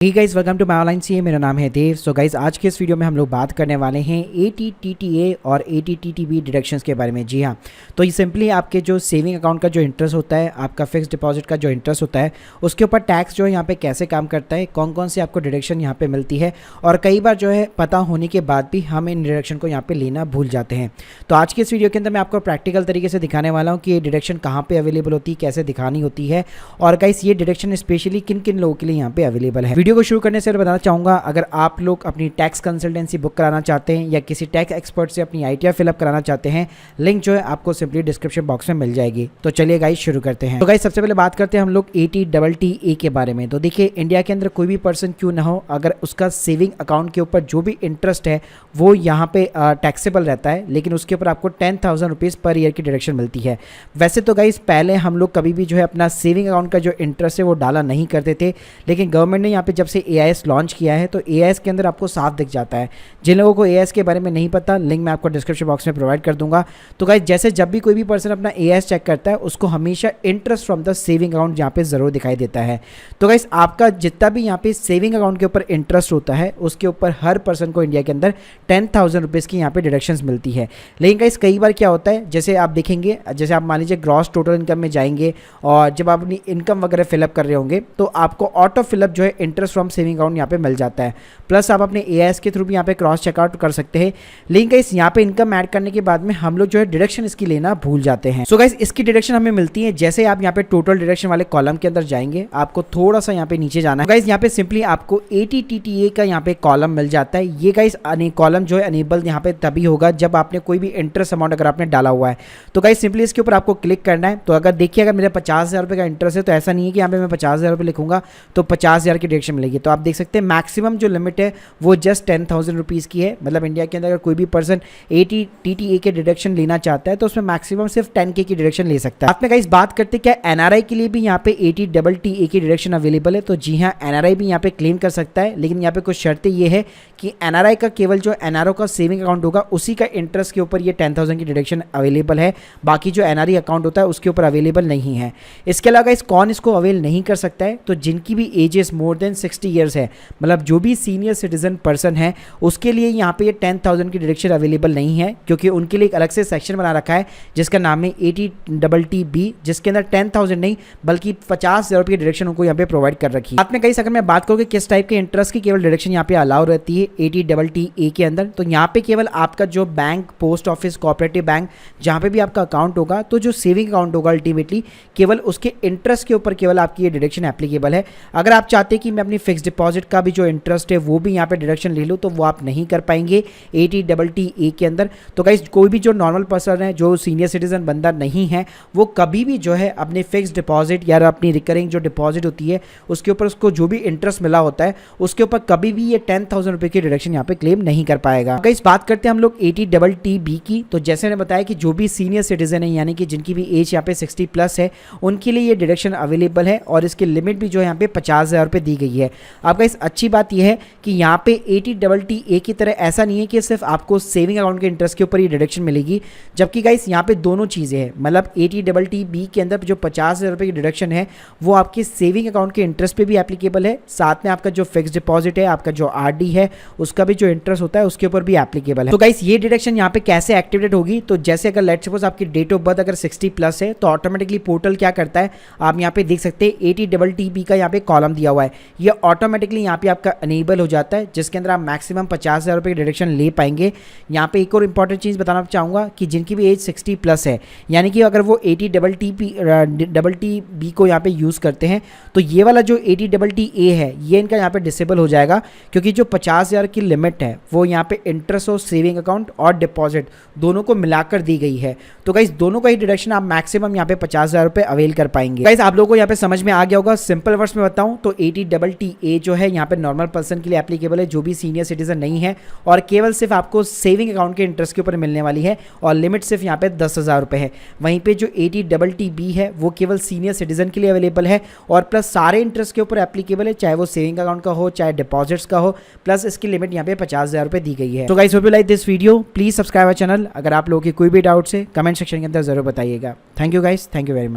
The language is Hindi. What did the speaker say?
Hey guys, welcome to my online CA. मेरा नाम है देव। सो गाइस, आज के इस वीडियो में हम लोग बात करने वाले हैं ATTTA और ATTTB डिडक्शंस के बारे में। जी हाँ, तो ये सिंपली आपके जो सेविंग अकाउंट का जो इंटरेस्ट होता है, आपका फिक्स डिपॉजिट का जो इंटरेस्ट होता है, उसके ऊपर टैक्स जो है यहाँ पे कैसे काम करता है, कौन कौन से आपको डिडक्शन यहाँ पे मिलती है, और कई बार जो है पता होने के बाद भी हम इन डिडक्शन को यहाँ पे लेना भूल जाते हैं। तो आज के इस वीडियो के अंदर मैं आपको प्रैक्टिकल तरीके से दिखाने वाला हूँ कि ये डिडक्शन कहाँ पर अवेलेबल होती है, कैसे दिखानी होती है, और गाइस ये डिडक्शन स्पेशली किन किन लोगों के लिए यहाँ पे अवेलेबल है। वीडियो को शुरू करने से बताना चाहूँगा, अगर आप लोग अपनी टैक्स कंसल्टेंसी बुक कराना चाहते हैं या किसी टैक्स एक्सपर्ट से अपनी ITR फिलअप कराना चाहते हैं, लिंक जो है आपको सिंपली डिस्क्रिप्शन बॉक्स में मिल जाएगी। तो चलिए गाइस शुरू करते हैं। तो गाइस सबसे पहले बात करते हैं हम लोग ATTTA के बारे में। तो देखिए, इंडिया के अंदर कोई भी पर्सन क्यों ना हो, अगर उसका सेविंग अकाउंट के ऊपर जो भी इंटरेस्ट है वो यहाँ पे टैक्सेबल रहता है, लेकिन उसके ऊपर आपको 10,000 रुपीज़ पर ईयर की डिडक्शन मिलती है। वैसे तो गाइस पहले हम लोग कभी भी जो है अपना सेविंग अकाउंट का जो इंटरेस्ट है वो डाला नहीं करते थे, लेकिन गवर्नमेंट ने यहाँ पे जब से AIS लॉन्च किया है तो AIS के अंदर आपको साफ दिख जाता है। जिन लोगों को AIS के बारे में नहीं पता, लिंक मैं आपको डिस्क्रिप्शन बॉक्स में प्रोवाइड कर दूंगा। तो गाइस जैसे जब भी कोई भी पर्सन अपना AIS चेक करता है, उसको हमेशा interest from the saving account यहाँ पे जरूर दिखाई देता है। तो गाइस आपका जितना भी यहाँ पे सेविंग अकाउंट के ऊपर इंटरेस्ट होता है, उसके ऊपर हर पर्सन को इंडिया के अंदर 10,000 रुपीज़ की यहाँ पे डिडक्शंस मिलती है। लेकिन गाइस कई बार क्या होता है, जैसे आप देखेंगे, जैसे आप मान लीजिए ग्रॉस टोटल इनकम में जाएंगे और जब आप अपनी इनकम वगैरह फिलअप कर रहे होंगे तो आपको ऑटो फिलअप जो है इंटरेस्ट फ्रॉम सेविंग अकाउंट यहाँ पे मिल जाता है। प्लस आप अपने AIS के थ्रू भी यहाँ पे क्रॉस चेकआउट कर सकते हैं। लेकिन गाइस यहाँ पे इनकम ऐड करने के बाद में हम लोग जो है डिडक्शन इसकी लेना भूल जाते हैं। सो गाइस इसकी डिडक्शन हमें मिलती है, जैसे आप यहाँ पे टोटल डिडक्शन वाले कॉलम के अंदर जाएंगे, आपको थोड़ा सा यहाँ पे नीचे जाना है। गाइस यहाँ पे सिंपली आपको ATTTA का यहाँ पे कॉलम मिल जाता है। ये गाइस कॉलम जो है अनेबल यहाँ पे तभी होगा जब आपने कोई भी इंटरेस्ट अमाउंट अगर आपने डाला हुआ है। तो गाइस सिंपली इसके ऊपर आपको क्लिक करना है। तो अगर देखिए, अगर मेरे 50,000 रुपये का इंटरेस्ट है तो ऐसा नहीं है कि यहाँ पे मैं 50,000 रुपये लिखूंगा तो 50,000 की डिडक्शन मिलेगी। तो आप देख सकते हैं मैक्सिमम जो लिमिट है वो जस्ट 10,000 रुपीज़ की है। मतलब इंडिया के अंदर अगर कोई भी पर्सन ATTTA के डिडक्शन लेना चाहता है तो उसमें मैक्सिमम सिर्फ 10K की डिडक्शन ले सकता है। आपने गाइस बात करते क्या NRI के लिए भी यहाँ पे ATTTA की डिडक्शन अवेलेबल है? तो जी हाँ, NRI भी यहाँ पे क्लेम कर सकता है, लेकिन यहाँ पे कुछ शर्तें ये है कि NRI का केवल जो NRO का सेविंग अकाउंट होगा उसी का इंटरेस्ट के ऊपर ये 10,000 की डिडक्शन अवेलेबल है। बाकी जो NRI अकाउंट होता है उसके ऊपर अवेलेबल नहीं है। इसके अलावा इस कौन इसको अवेल नहीं कर सकता है? तो जिनकी भी एजेस मोर देन 60 ईयर्स है, मतलब जो भी सीनियर सिटीजन पर्सन है, उसके लिए यहाँ पे ये 10,000 की डिडक्शन अवेलेबल नहीं है, क्योंकि उनके लिए एक अलग से सेक्शन बना रखा है जिसका नाम है ATTTB, जिसके अंदर 10,000 नहीं बल्कि 50,000 रुपये की डिडक्शन उनको यहाँ पे प्रोवाइड कर रखी है। आपने कहीं अगर मैं बात करूँ कि किस टाइप के इंटरेस्ट की केवल डिडक्शन यहाँ पे अलाउ रहती है ATTTA के अंदर, तो यहाँ पे केवल आपका जो bank, post office, cooperative bank, जहाँ पे भी आपका अकाउंट होगा, तो जो सेविंग अकाउंट होगा अल्टीमेटली केवल उसके इंटरेस्ट के ऊपर केवल आपकी ये डिडक्शन एप्लीकेबल है। अगर आप चाहते हैं कि मैं अपनी फिक्स डिपॉजिट का भी जो इंटरेस्ट है वो भी यहाँ पे डिडक्शन ले लूँ, तो वो आप नहीं कर पाएंगे ATTTA के अंदर। तो गाइस कोई भी जो नॉर्मल पर्सन है, जो सीनियर सिटीजन बंदा नहीं है, वो कभी भी जो है अपने फिक्स डिपॉजिट या अपनी रिकरिंग जो डिपॉजिट होती है उसके ऊपर उसको जो भी इंटरेस्ट मिला होता है उसके ऊपर कभी भी ये 10,000 रुपये की डिडक्शन यहाँ पे क्लेम नहीं कर पाएगा। गाइस बात करते हैं हम लोग ATTTB की। तो जैसे मैंने बताया कि जो भी सीनियर सिटीजन है, यानी कि जिनकी भी एज यहाँ पे 60 प्लस है, उनके लिए ये डिडक्शन अवेलेबल है और इसकी लिमिट भी जो है यहाँ पे 50,000 रुपये दी गई है। अब गाइस अच्छी बात यह है कि यहाँ पे ATTTA की तरह ऐसा नहीं है कि सिर्फ आपको सेविंग अकाउंट के इंटरेस्ट के ऊपर ये डिडक्शन मिलेगी, जबकि गाइस यहाँ पे दोनों चीज़ें हैं। मतलब ATTTB के अंदर जो 50,000 रुपये की डिडक्शन है वो आपके सेविंग अकाउंट के इंटरेस्ट पे भी एप्लीकेबल है, साथ में आपका जो फिक्स डिपॉजिट है, आपका जो RD है, उसका भी जो इंटरेस्ट होता है उसके ऊपर भी एप्लीकेबल है। तो गाइस ये डिडक्शन यहाँ पे कैसे एक्टिवेट होगी? तो जैसे अगर लेट्स सपोज आपकी डेट ऑफ बर्थ अगर 60 प्लस है तो ऑटोमेटिकली पोर्टल क्या करता है, आप यहाँ पे देख सकते हैं ATTTB का यहाँ पे कॉलम दिया हुआ है, ये ऑटोमेटिकली यहाँ पे आपका अनेबल हो जाता है, जिसके अंदर आप मैक्सिमम 50,000 रुपये की डिडक्शन ले पाएंगे। यहाँ पे एक और इंपॉर्टेंट चीज़ बताना चाहूँगा कि जिनकी भी एज 60 प्लस है, यानी कि अगर वो ATTTB को यहाँ पे यूज़ करते हैं, तो ये वाला जो ATTTA है ये इनका यहाँ पे डिसेबल हो जाएगा, क्योंकि जो 50,000 की लिमिट है वो यहाँ पे इंटरेस्ट और सेविंग अकाउंट और डिपॉजिट दोनों को मिलाकर दी गई है। तो गाइस दोनों का ही डिडक्शन आप मैक्सिमम यहाँ पे 50,000 रुपये अवेल कर पाएंगे। गाइस आप लोगों को यहाँ पे समझ में आ गया होगा। सिंपल वर्ड्स में बताऊँ तो ATTTA जो है यहाँ पे नॉर्मल पर्सन के लिए एप्लीकेबल है, जो भी सीनियर सिटीजन नहीं है, और केवल सिर्फ आपको सेविंग अकाउंट के इंटरेस्ट के ऊपर मिलने वाली है, और लिमिट सिर्फ यहाँ पे 10,000 रुपये है। वहीं पे जो ATTTB है वो केवल सीनियर सिटीजन के लिए अवेलेबल है, और प्लस सारे इंटरेस्ट के ऊपर एप्लीकेबल है, चाहे वो सेविंग अकाउंट का हो चाहे डिपॉजिट्स का हो, प्लस इसकी लिमिट यहाँ पे 50,000 रुपये दी गई है। तो guys hope you like this video, please subscribe our channel. अगर आप लोगों की कोई भी डाउट्स है कमेंट सेक्शन के अंदर जरूर बताइएगा। Thank you guys, thank you very much.